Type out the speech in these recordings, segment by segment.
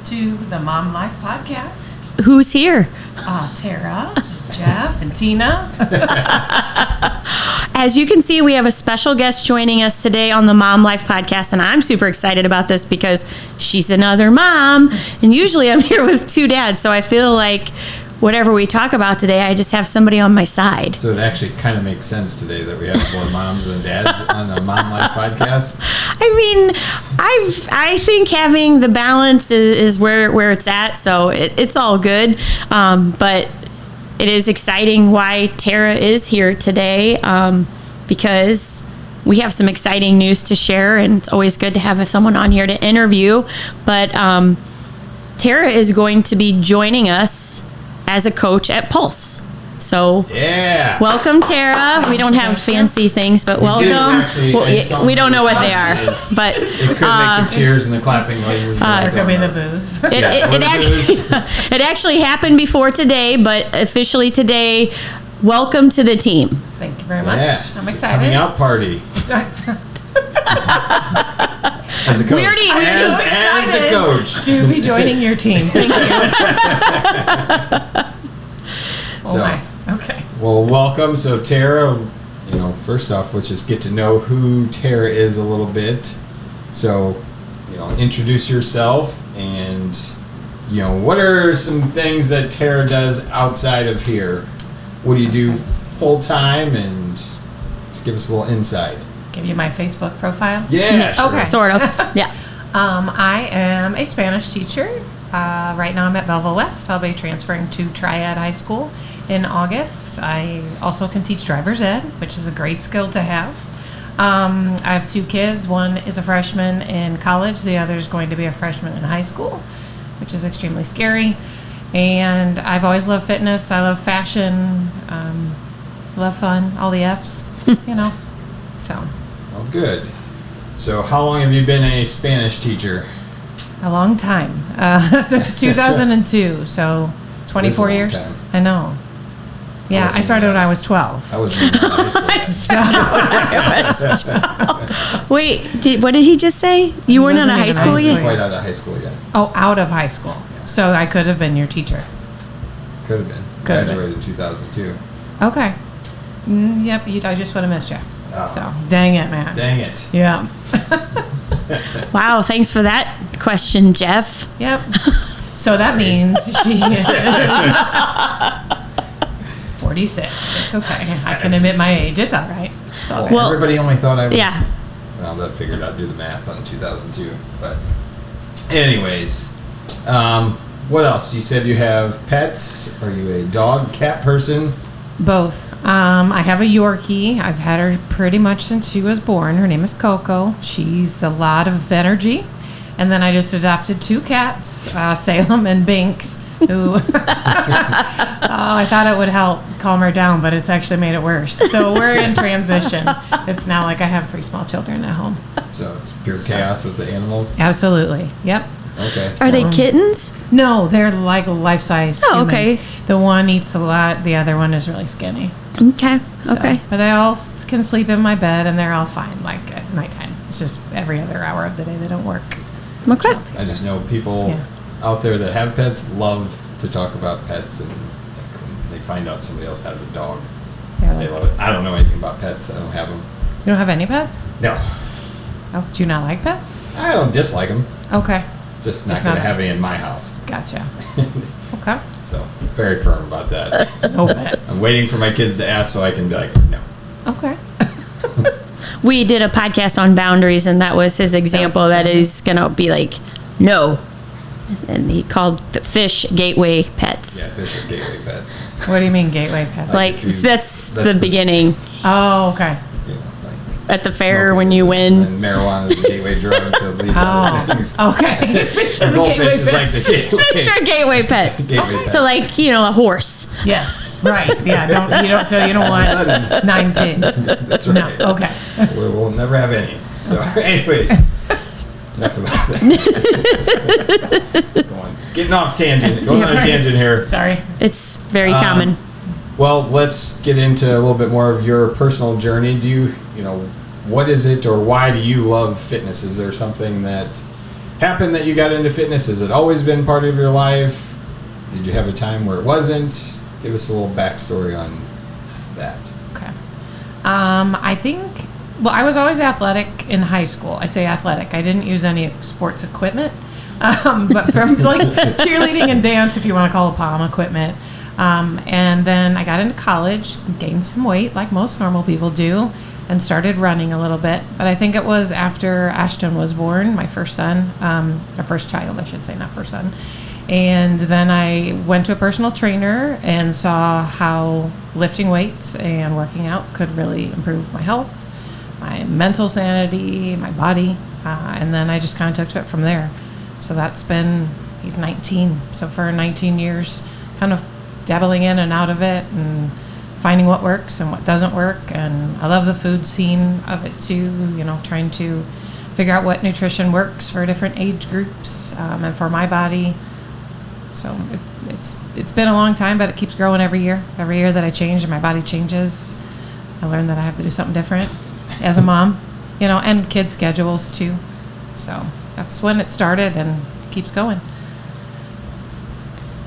to the Mom Life Podcast. Who's here? Tara, Jeff, and Tina. As you can see, we have a special guest joining us today on the Mom Life Podcast, and I'm super excited about this because she's another mom, and usually I'm here with two dads, so I feel like whatever we talk about today, I just have somebody on my side. So it actually kind of makes sense today that we have more moms than dads on the Mom Life Podcast. I mean, I think having the balance is where it's at, so it's all good. But it is exciting why Tara is here today, because we have some exciting news to share, and it's always good to have someone on here to interview. But Tara is going to be joining us as a coach at Pulse. So, yeah. Welcome, Tara. We don't have fancy things, but welcome. We don't know what they are, but it could make the cheers and the clapping noises. There could be the booze. It actually happened before today, but officially today, welcome to the team. Thank you very much. Yeah. I'm excited. Coming out party. As a coach. We already as a coach. To be joining your team. Thank you. Okay. Well, welcome. So Tara, first off, let's just get to know who Tara is a little bit. So, introduce yourself and, what are some things that Tara does outside of here? What do you do full time? And just give us a little insight. Give you my Facebook profile? Yeah, sure. Okay. Sort of, yeah. I am a Spanish teacher. Right now I'm at Belleville West. I'll be transferring to Triad High School in August. I also can teach driver's ed, which is a great skill to have. I have two kids. One is a freshman in college. The other is going to be a freshman in high school, which is extremely scary. And I've always loved fitness. I love fashion, love fun, all the F's, so. Well, good. So how long have you been a Spanish teacher? A long time, since 2002, so 24 years. Time. I know. Yeah, I started when I was 12. I was in high school. Wait, what did he just say? You weren't out of high school yet? Quite out of high school yet. Oh, out of high school. Yeah. So I could have been your teacher. Could have been. Graduated in 2002. Okay. Yep, I just would have missed you. Oh. So, dang it, man. Dang it. Yeah. Wow, thanks for that question, Jeff. Yep. So that means she is 46. It's okay. I can admit my age. It's all right. It's all good. Well, everybody only thought I was. Yeah. Well, that figured I'd do the math on 2002. But, anyways, what else? You said you have pets. Are you a dog, cat person? Both. I have a Yorkie. I've had her pretty much since she was born. Her name is Coco. She's a lot of energy. And then I just adopted two cats, Salem and Binks, who I thought it would help calm her down, but it's actually made it worse. So we're in transition. It's now like I have 3 small children at home. So it's pure chaos with the animals? Absolutely. Yep. Okay. Are they kittens? No, they're like life-size humans. Okay. The one eats a lot. The other one is really skinny. Okay. So, Okay. but they all can sleep in my bed, and they're all fine, like at nighttime. It's just every other hour of the day they don't work. Okay. I just know people out there that have pets love to talk about pets, and when they find out somebody else has a dog, they love it. I don't know anything about pets. I don't have them. You don't have any pets? No. Oh, do you not like pets? I don't dislike them. Okay. Just not going to have any in my house. Gotcha. Okay. So, very firm about that. No pets. I'm waiting for my kids to ask so I can be like, no. Okay. We did a podcast on boundaries, and that was his example that he's going to be like, no. And he called the fish gateway pets. Yeah, fish are gateway pets. What do you mean gateway pets? Like, that's the beginning. Oh, okay. You know, like At the fair when you win. And marijuana is a gateway drug to lead other things. Okay. Fish are the Goldfish gateway is like pets. the gateway. Fish are gateway pets. Gateway pet. So, like, a horse. Yes. Right. Yeah. So you don't want 9 pigs. That's right. No. Okay. We'll never have any. So, anyways, enough about that. Getting off tangent. Going on a tangent here. Sorry. It's very common. Well, let's get into a little bit more of your personal journey. Do you, what is it or why do you love fitness? Is there something that happened that you got into fitness? Has it always been part of your life? Did you have a time where it wasn't? Give us a little backstory on that. Okay. I think, well, I was always athletic in high school. I say athletic. I didn't use any sports equipment, but from like cheerleading and dance, if you want to call it palm equipment. And then I got into college, gained some weight like most normal people do, and started running a little bit. But I think it was after Ashton was born, my first son, or first child, I should say, not first son. And then I went to a personal trainer and saw how lifting weights and working out could really improve my health, my mental sanity, my body. And then I just kind of took to it from there. So that's been, he's 19. So for 19 years, kind of dabbling in and out of it and finding what works and what doesn't work. And I love the food scene of it too, you know, trying to figure out what nutrition works for different age groups and for my body. So it's been a long time, but it keeps growing every year. Every year that I change and my body changes, I learn that I have to do something different as a mom, you know, and kids' schedules too. So that's when it started and it keeps going.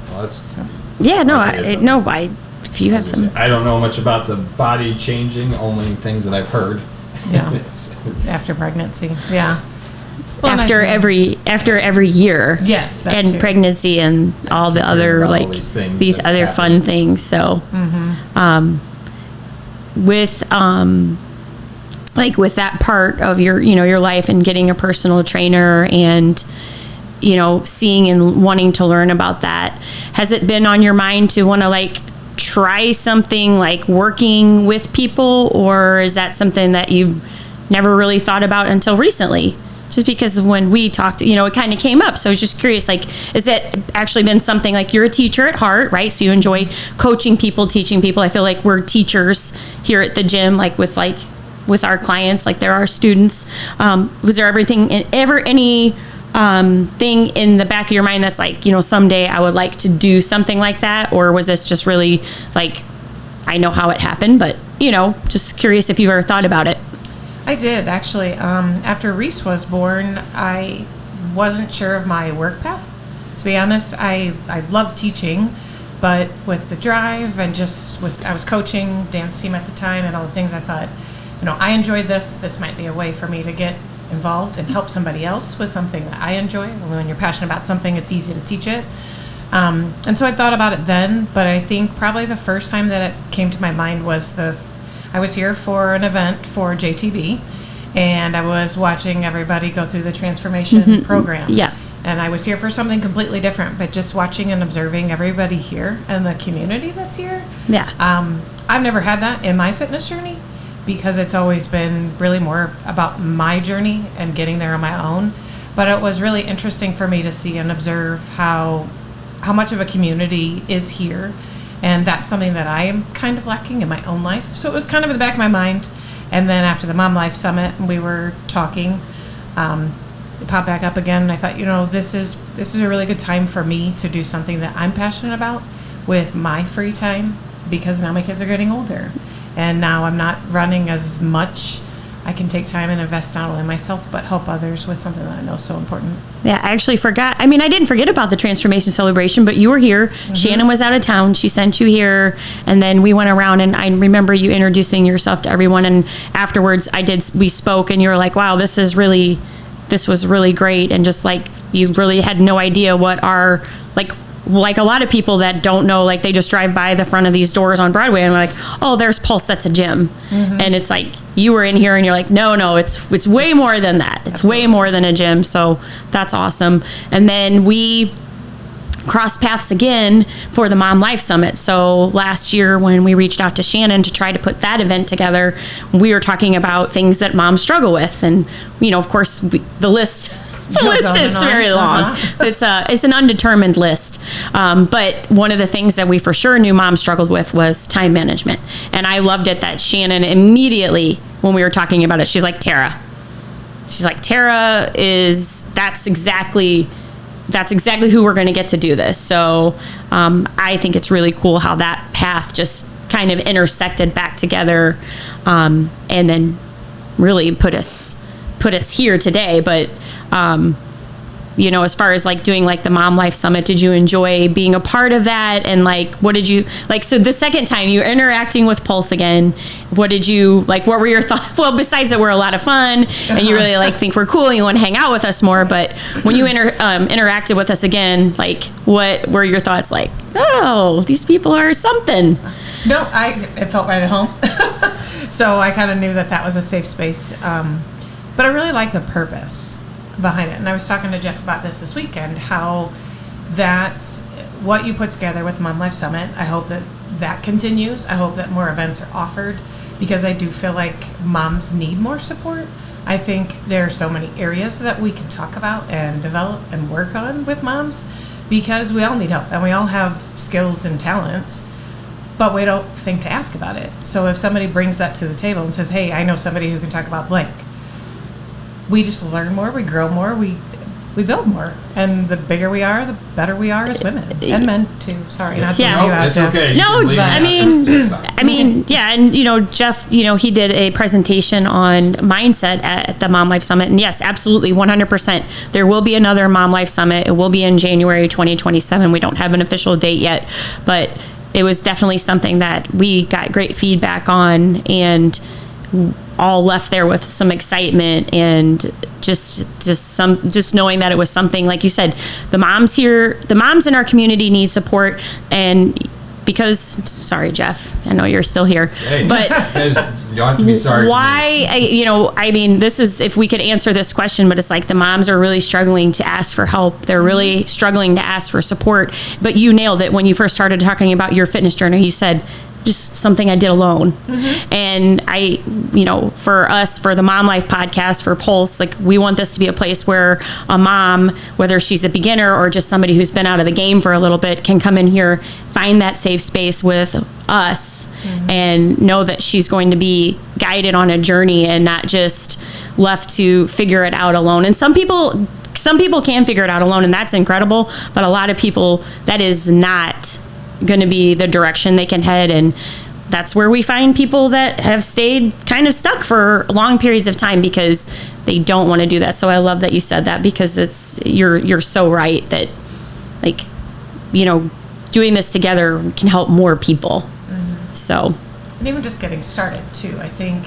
Well, that's, Yeah, no, okay, if you have some. I don't know much about the body changing, only things that I've heard. Yeah. After pregnancy, yeah. Well, after every year. Yes, that and too. pregnancy and all the other about all like these things these that other happen. fun things. So, with that part of your life and getting a personal trainer and seeing and wanting to learn about that, has it been on your mind to want to like try something like working with people, or is that something that you never really thought about until recently? Just because when we talked, it kind of came up. So I was just curious, like, is it actually been something like, you're a teacher at heart, right? So you enjoy coaching people, teaching people. I feel like we're teachers here at the gym, like with our clients, like they're our students. Was there any thing in the back of your mind that's like, someday I would like to do something like that? Or was this just really like, I know how it happened, but, just curious if you've ever thought about it. I did, actually. After Reese was born, I wasn't sure of my work path. To be honest, I love teaching, but with the drive and I was coaching dance team at the time and all the things, I thought, I enjoyed this. This might be a way for me to get involved and help somebody else with something that I enjoy. When you're passionate about something, it's easy to teach it. And so I thought about it then, but I think probably the first time that it came to my mind was I was here for an event for JTB, and I was watching everybody go through the transformation program. Yeah. And I was here for something completely different, but just watching and observing everybody here and the community that's here. Yeah. I've never had that in my fitness journey because it's always been really more about my journey and getting there on my own. But it was really interesting for me to see and observe how much of a community is here. And that's something that I am kind of lacking in my own life. So it was kind of in the back of my mind. And then after the Mom Life Summit, we were talking, it popped back up again. And I thought, this is a really good time for me to do something that I'm passionate about with my free time, because now my kids are getting older. And now I'm not running as much. I can take time and invest not only in myself, but help others with something that I know is so important. Yeah, I actually forgot. I mean, I didn't forget about the transformation celebration, but you were here. Mm-hmm. Shannon was out of town. She sent you here, and then we went around, and I remember you introducing yourself to everyone. And afterwards, we spoke, and you were like, "Wow, this was really great," and just like you really had no idea what our like a lot of people that don't know, like they just drive by the front of these doors on Broadway and like, oh, there's Pulse, that's a gym. Mm-hmm. And it's like, you were in here and you're like, no, it's way more than that. It's Absolutely. Way more than a gym. So that's awesome. And then we crossed paths again for the Mom Life Summit. So last year when we reached out to Shannon to try to put that event together, we were talking about things that moms struggle with. And, of course, the list is very long. Uh-huh. It's an undetermined list. But one of the things that we for sure knew mom struggled with was time management. And I loved it that Shannon immediately, when we were talking about it, she's like, Tara that's exactly who we're going to get to do this. So I think it's really cool how that path just kind of intersected back together, and then really put us here today. But as far as like doing like the Mom Life Summit, did you enjoy being a part of that? And like, what did you like? So the second time you were interacting with Pulse again, what did you like? What were your thoughts? Well, besides that, we're a lot of fun and you really like think we're cool and you want to hang out with us more. But when you interacted with us again, like what were your thoughts like? Oh, these people are something. No, it felt right at home. So I kind of knew that was a safe space. But I really like the purpose behind it. And I was talking to Jeff about this weekend, how what you put together with Mom Life Summit, I hope that continues. I hope that more events are offered, because I do feel like moms need more support. I think there are so many areas that we can talk about and develop and work on with moms, because we all need help and we all have skills and talents, but we don't think to ask about it. So if somebody brings that to the table and says, hey, I know somebody who can talk about blank, we just learn more, we grow more, we build more. And the bigger we are, the better we are as women and men too. Sorry, not to leave you out, it's Jeff. okay. No, I mean, yeah, and Jeff, he did a presentation on mindset at the Mom Life Summit, and yes, absolutely, 100%. There will be another Mom Life Summit. It will be in January 2027. We don't have an official date yet, but it was definitely something that we got great feedback on, and all left there with some excitement and just knowing that it was something, like you said, the moms in our community need support. And because, sorry, Jeff, I know you're still here, hey, but you don't have to be sorry. why, I mean, this is, if we could answer this question, but it's like the moms are really struggling to ask for help. They're really struggling to ask for support. But you nailed it when you first started talking about your fitness journey. You said, just something I did alone. Mm-hmm. And for us, for the Mom Life podcast, for Pulse, like we want this to be a place where a mom, whether she's a beginner or just somebody who's been out of the game for a little bit, can come in here, find that safe space with us, mm-hmm. and know that she's going to be guided on a journey and not just left to figure it out alone. And some people can figure it out alone, and that's incredible. But a lot of people, that is not going to be the direction they can head, and that's where we find people that have stayed kind of stuck for long periods of time because they don't want to do that. So I love that you said that, because you're so right that, like, doing this together can help more people. Mm-hmm. So, and even just getting started too, I think,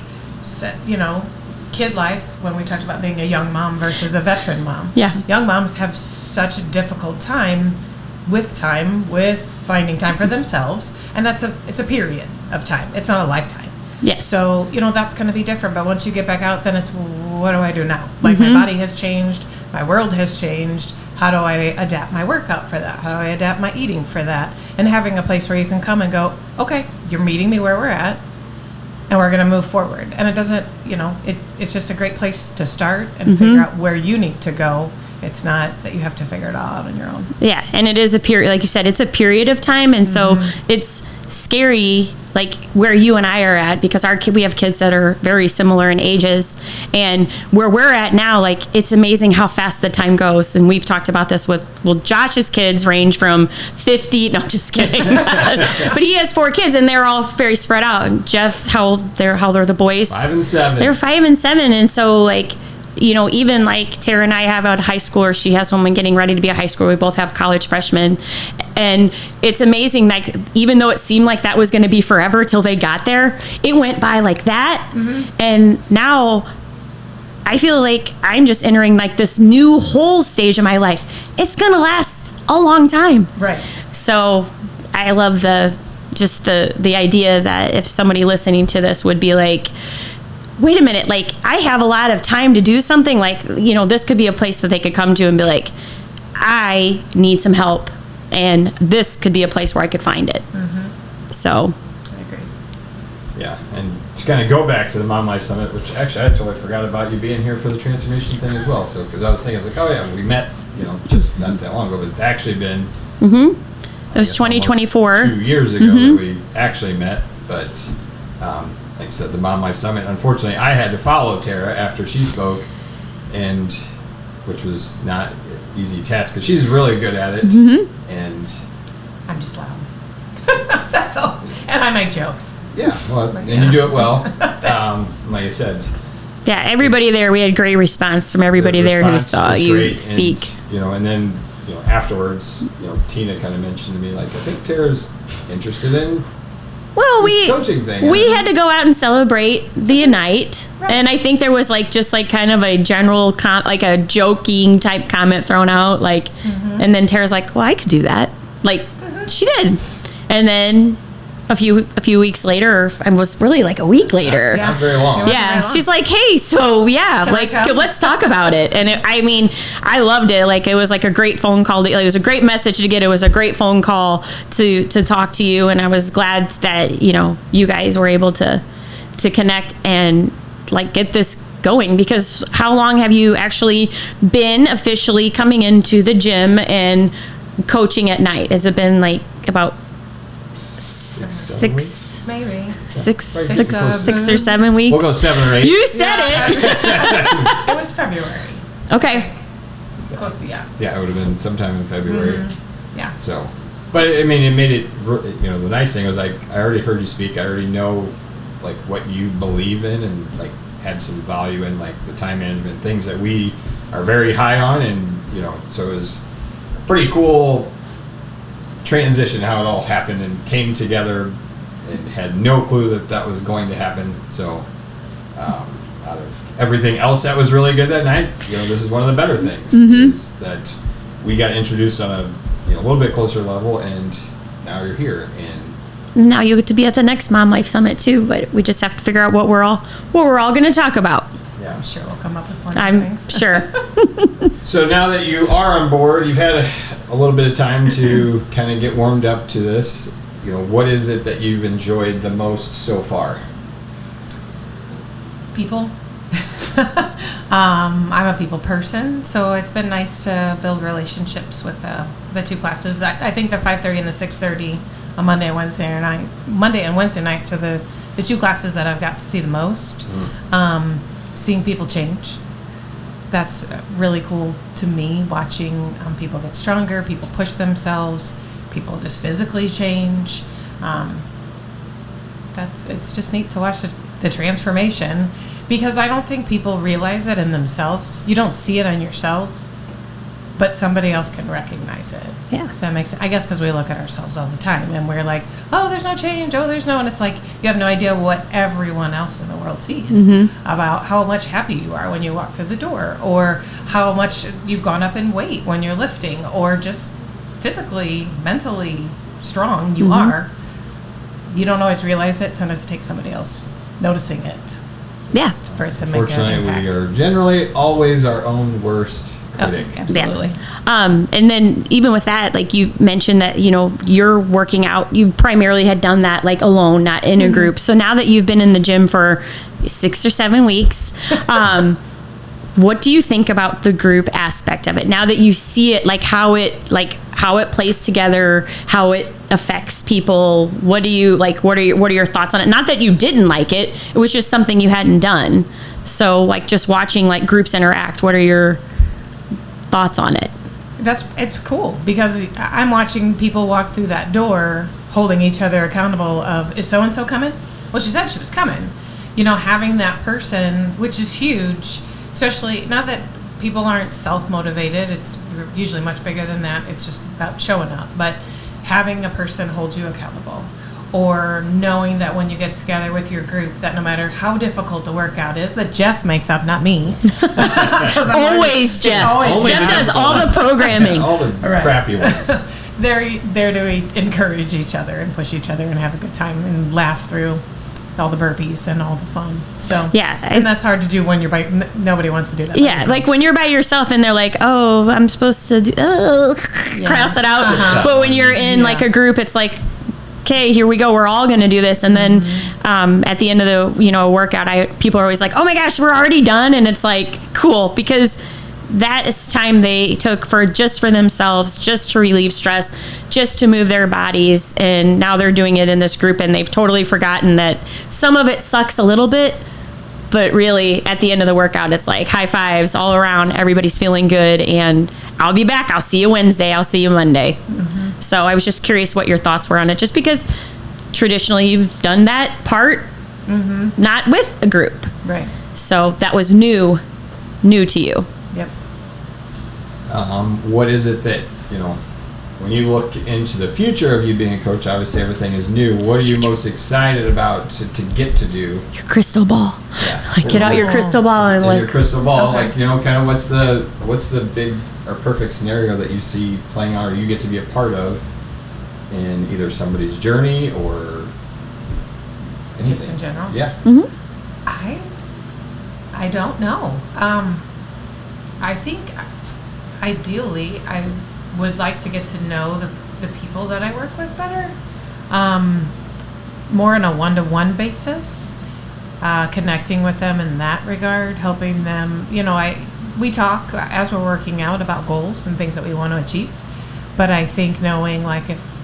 kid life, when we talked about being a young mom versus a veteran mom, young moms have such a difficult time with finding time for themselves, and it's a period of time. It's not a lifetime. Yes. So that's going to be different. But once you get back out, then it's, what do I do now? Like, mm-hmm. my body has changed, my world has changed. How do I adapt my workout for that? How do I adapt my eating for that? And having a place where you can come and go, okay, you're meeting me where we're at, and we're going to move forward. And it doesn't, it's just a great place to start and mm-hmm. figure out where you need to go. It's not that you have to figure it all out on your own. Yeah, and it is a period, like you said, it's a period of time, and mm-hmm. so it's scary, like where you and I are at, because we have kids that are very similar in ages, and where we're at now, like, it's amazing how fast the time goes. And we've talked about this Josh's kids range from 50, no, just kidding, but he has 4 kids, and they're all very spread out. And Jeff, how old are the boys? 5 and 7. They're 5 and 7, and so, like, even like Tara and I have a high schooler, she has one getting ready to be a high schooler. We both have college freshmen. And it's amazing, like, even though it seemed like that was going to be forever till they got there, it went by like that. Mm-hmm. And now I feel like I'm just entering like this new whole stage of my life. It's going to last a long time. Right. So I love the idea that if somebody listening to this would be like, wait a minute, like, I have a lot of time to do something, like, this could be a place that they could come to and be like, I need some help, and this could be a place where I could find it. Mm-hmm. So I agree. Yeah, and to kind of go back to the Mom Life Summit, which actually I totally forgot about you being here for the transformation thing as well. So, because I was thinking, I was like, oh yeah, we met, just not that long ago, but it's actually been, mm-hmm. It was 2024. 2 years ago mm-hmm. that we actually met, but like I said, the Mom Life Summit, unfortunately, I had to follow Tara after she spoke, and which was not an easy task, because she's really good at it, mm-hmm. and I'm just loud. That's all. And I make jokes. Yeah, well, and you do it well. Like I said, Yeah, everybody there, we had great response from everybody The there who response saw was you great, speak. And then, afterwards, Tina kind of mentioned to me, like, I think Tara's interested in Well, this coaching thing. we had to go out and celebrate the night, Right. and I think there was just kind of a general like a joking type comment thrown out, and then Tara's like, "Well, I could do that." She did, and then a few weeks later, and was really like a week later. Not very long. Yeah, she's like, "Hey, so let's talk about it." And I loved it. It was like a great phone call. It was a great message to get. It was a great phone call to talk to you, and I was glad that you guys were able to connect and get this going. Because how long have you actually been officially coming into the gym and coaching at night? Has it been about 7 weeks? Maybe. six Right. or 7 weeks? We'll go 7 or 8. You said it. It was February. Okay. Close to, yeah. Yeah, it would have been sometime in February. Yeah. So, but it made it, the nice thing was I already heard you speak. I already know what you believe in and had some value in the time management things that we are very high on. And, so it was a pretty cool transition how it all happened and came together and had no clue that was going to happen. So, out of everything else that was really good that night, this is one of the better things is that we got introduced on a little bit closer level, and now you're here, and Now you get to be at the next Mom Life Summit too, but we just have to figure out what we're all going to talk about. yeah. I'm sure we'll come up with more I'm things. sure. So now that you are on board, you've had a little bit of time to kind of get warmed up to this. What is it that you've enjoyed the most so far? People. I'm a people person, so it's been nice to build relationships with the two classes. I think the 5:30 and the 6:30 on Monday and Wednesday nights are the two classes that I've got to see the most. Seeing people change. That's really cool to me, watching people get stronger, people push themselves, people just physically change. It's just neat to watch the transformation, because I don't think people realize it in themselves. You don't see it on yourself, but somebody else can recognize it. Yeah. If that makes sense. I guess because we look at ourselves all the time and we're like, oh, there's no change. Oh, there's no. And it's like you have no idea what everyone else in the world sees about how much happy you are when you walk through the door, or how much you've gone up in weight when you're lifting, or just physically, mentally strong you are. You don't always realize it. Sometimes it takes somebody else noticing it Yeah. for it to make an Fortunately, impact. we are generally always our own worst critic. Absolutely. And then even with that, you mentioned that, you're working out, you primarily had done that alone, not in a group. So now that you've been in the gym for 6 or 7 weeks, what do you think about the group aspect of it? Now that you see it, how it plays together, how it affects people, what are your thoughts on it? Not that you didn't like it, it was just something you hadn't done. So just watching groups interact, what are your thoughts on it? It's cool, because I'm watching people walk through that door holding each other accountable of, is so-and-so coming? Well, she said she was coming. Having that person, which is huge, especially, not that people aren't self-motivated, it's usually much bigger than that, it's just about showing up, but having a person hold you accountable, or knowing that when you get together with your group, that no matter how difficult the workout is, that Jeff makes up, not me. Always Jeff. Always Jeff Jeff. does all the programming. All the Right. crappy ones. They're there to encourage each other and push each other and have a good time and laugh through all the burpees and all the fun. So Yeah, and that's hard to do when you're by. Nobody wants to do that. by Yeah, themselves. when you're by yourself and they're like, "Oh, I'm supposed to cross it out." Uh-huh. But when you're in Yeah. a group, it's like, "Okay, here we go. We're all going to do this." And then at the end of the workout, people are always like, "Oh my gosh, we're already done!" And it's like cool, because that is time they took for themselves, just to relieve stress, just to move their bodies, and now they're doing it in this group, and they've totally forgotten that some of it sucks a little bit. But really, at the end of the workout, it's like high fives all around. Everybody's feeling good, and I'll be back. I'll see you Wednesday. I'll see you Monday. So I was just curious what your thoughts were on it, just because traditionally you've done that part, not with a group. Right. So that was new to you. Yep. What is it that, when you look into the future of you being a coach, obviously everything is new. What are you most excited about to get to do? Your crystal ball. Yeah. Like, get out your crystal ball and your crystal ball, Okay. kind of what's the big or perfect scenario that you see playing out or you get to be a part of in either somebody's journey or anything? Just in general? Yeah. I don't know. I think ideally I would like to get to know the people that I work with better, more on a one-to-one basis, connecting with them in that regard, helping them. We talk as we're working out about goals and things that we want to achieve, but I think knowing, like, if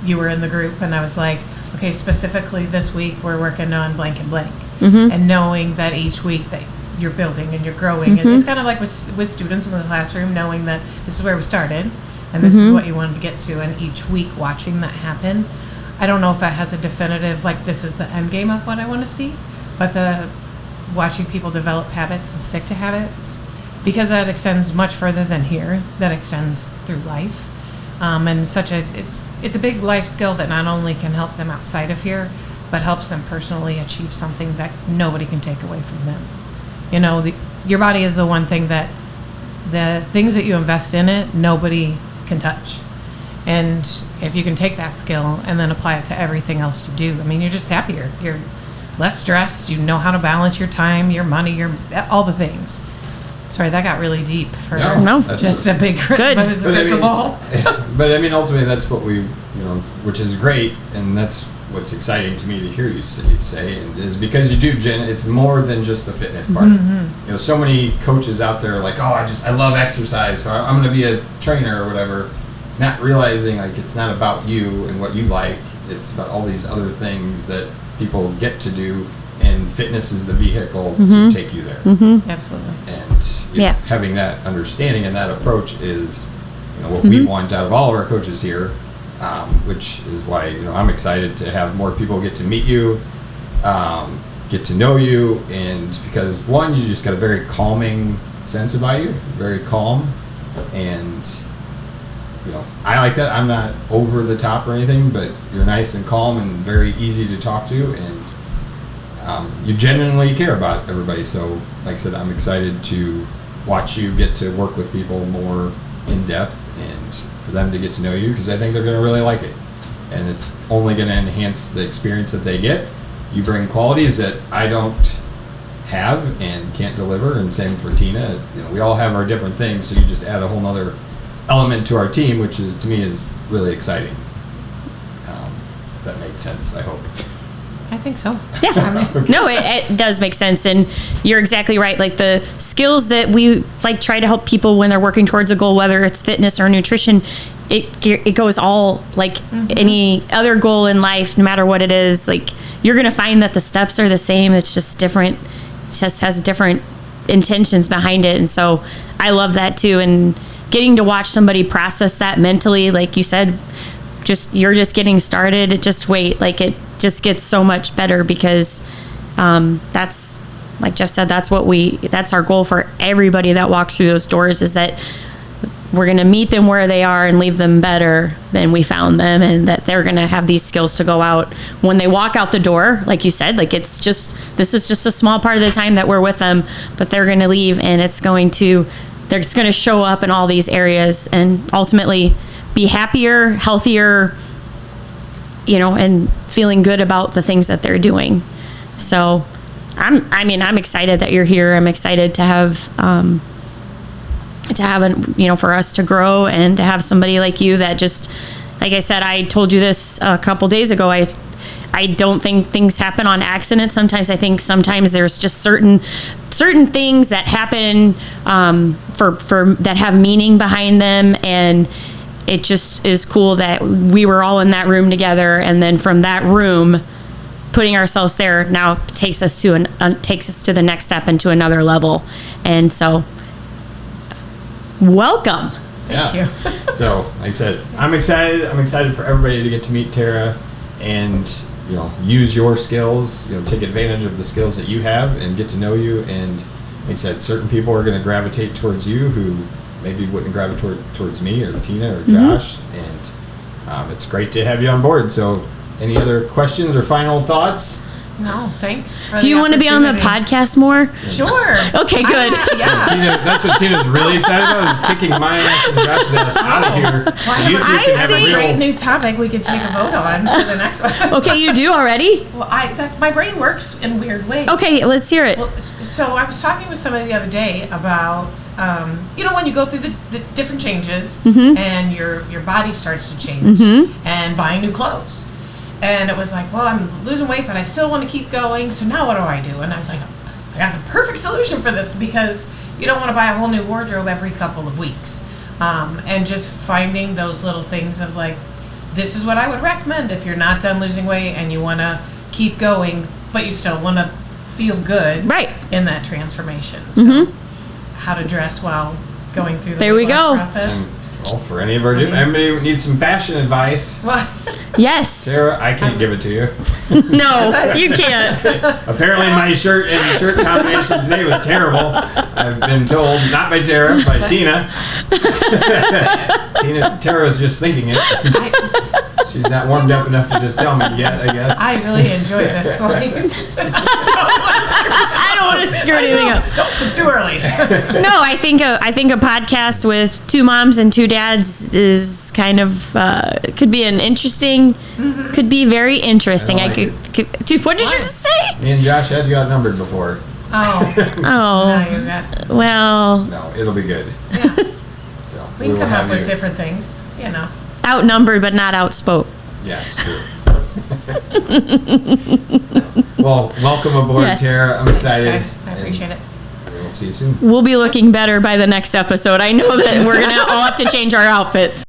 you were in the group and I was like, okay, specifically this week we're working on blank and blank, and knowing that each week that you're building and you're growing, and it's kind of like with students in the classroom, knowing that this is where we started and this is what you wanted to get to, and each week watching that happen. I don't know if that has a definitive, like, this is the end game of what I want to see, but the watching people develop habits and stick to habits, because that extends much further than here. That extends through life, and it's a big life skill that not only can help them outside of here, but helps them personally achieve something that nobody can take away from them. Your body is the one thing that the things that you invest in it, nobody can touch. And if you can take that skill and then apply it to everything else you do, you're just happier. You're less stressed. You know how to balance your time, your money, all the things. Sorry, that got really deep for No. just a big Good. But it's the ball. But ultimately that's what we, which is great, and that's what's exciting to me to hear you say, and is because you do, Jen, it's more than just the fitness part. So many coaches out there are like, oh, I love exercise, so I'm going to be a trainer or whatever, not realizing, like, it's not about you and what you like, it's about all these other things that people get to do, and fitness is the vehicle to take you there. Absolutely. And having that understanding and that approach is what we want out of all of our coaches here, which is why I'm excited to have more people get to meet you, get to know you, and because one, you just got a very calming sense about you, very calm, and I like that. I'm not over the top or anything, but you're nice and calm and very easy to talk to, and you genuinely care about everybody. So, like I said, I'm excited to watch you get to work with people more in depth and for them to get to know you, because I think they're going to really like it, and it's only going to enhance the experience that they get. You bring qualities that I don't have and can't deliver, and same for Tina. We all have our different things, so you just add a whole nother element to our team, which is, to me, is really exciting. If that made sense, I hope. I think so. Yeah. No, it does make sense, and you're exactly right. Like, the skills that we try to help people when they're working towards a goal, whether it's fitness or nutrition, it goes all any other goal in life, no matter what it is. Like, you're gonna find that the steps are the same. It's just different. It just has different intentions behind it, and so I love that too. And getting to watch somebody process that mentally, like you said, you're just getting started. Just wait. It just gets so much better, because that's, like Jeff said, that's our goal for everybody that walks through those doors, is that we're going to meet them where they are and leave them better than we found them, and that they're going to have these skills to go out when they walk out the door. Like you said, this is just a small part of the time that we're with them, but they're going to leave, and it's going to show up in all these areas, and ultimately be happier, healthier, and feeling good about the things that they're doing. So I'm excited that you're here. I'm excited to have for us to grow, and to have somebody like you that just, like I said, I told you this a couple days ago, I don't think things happen on accident. Sometimes I think there's just certain things that happen for that have meaning behind them, and it just is cool that we were all in that room together, and then from that room, putting ourselves there now takes us to the next step and to another level. And so, welcome. Yeah. Thank you. So, like I said, I'm excited. I'm excited for everybody to get to meet Tara, and use your skills, take advantage of the skills that you have and get to know you. And like I said, certain people are going to gravitate towards you who maybe wouldn't gravitate towards me or Tina or Josh. And it's great to have you on board. So any other questions or final thoughts? No, thanks. For Do you want to be on the podcast more? Sure. Okay, good. Yeah. That's what Tina's really excited about, is kicking my ass and Josh's ass out of here. So you two can have a a great real. new topic we could take a vote on for the next one. Okay, you do already? Well, my brain works in weird ways. Okay, let's hear it. Well, so I was talking with somebody the other day about, when you go through the different changes and your body starts to change and buying new clothes. And it was like, well, I'm losing weight, but I still want to keep going. So now what do I do? And I was like, I got the perfect solution for this, because you don't want to buy a whole new wardrobe every couple of weeks. And just finding those little things of like, this is what I would recommend if you're not done losing weight and you want to keep going, but you still want to feel good in that transformation. So how to dress while going through the weight loss process. Well, for any of our anybody needs some fashion advice, Yes. Sarah, I can't give it to you. No, you can't. Apparently my shirt combination today was terrible. I've been told, not by Tara, by Tina. Tara was just thinking it. She's not warmed up enough to just tell me yet, I guess. I really enjoy this voice. I don't want to screw anything up. No, it's too early. No, I think a podcast with two moms and two dads is kind of could be an interesting, could be very interesting. I like What did you just say? Me and Josh had you outnumbered before. Oh. Oh. No, you're not. Well. No, it'll be good. Yeah. So We can will come have up with you. different things, Outnumbered but not outspoke. Yes, true. Well, welcome aboard, Yes. Tara. I'm excited. Thanks, guys. I appreciate it. We'll see you soon. We'll be looking better by the next episode. I know that we're gonna all have to change our outfits.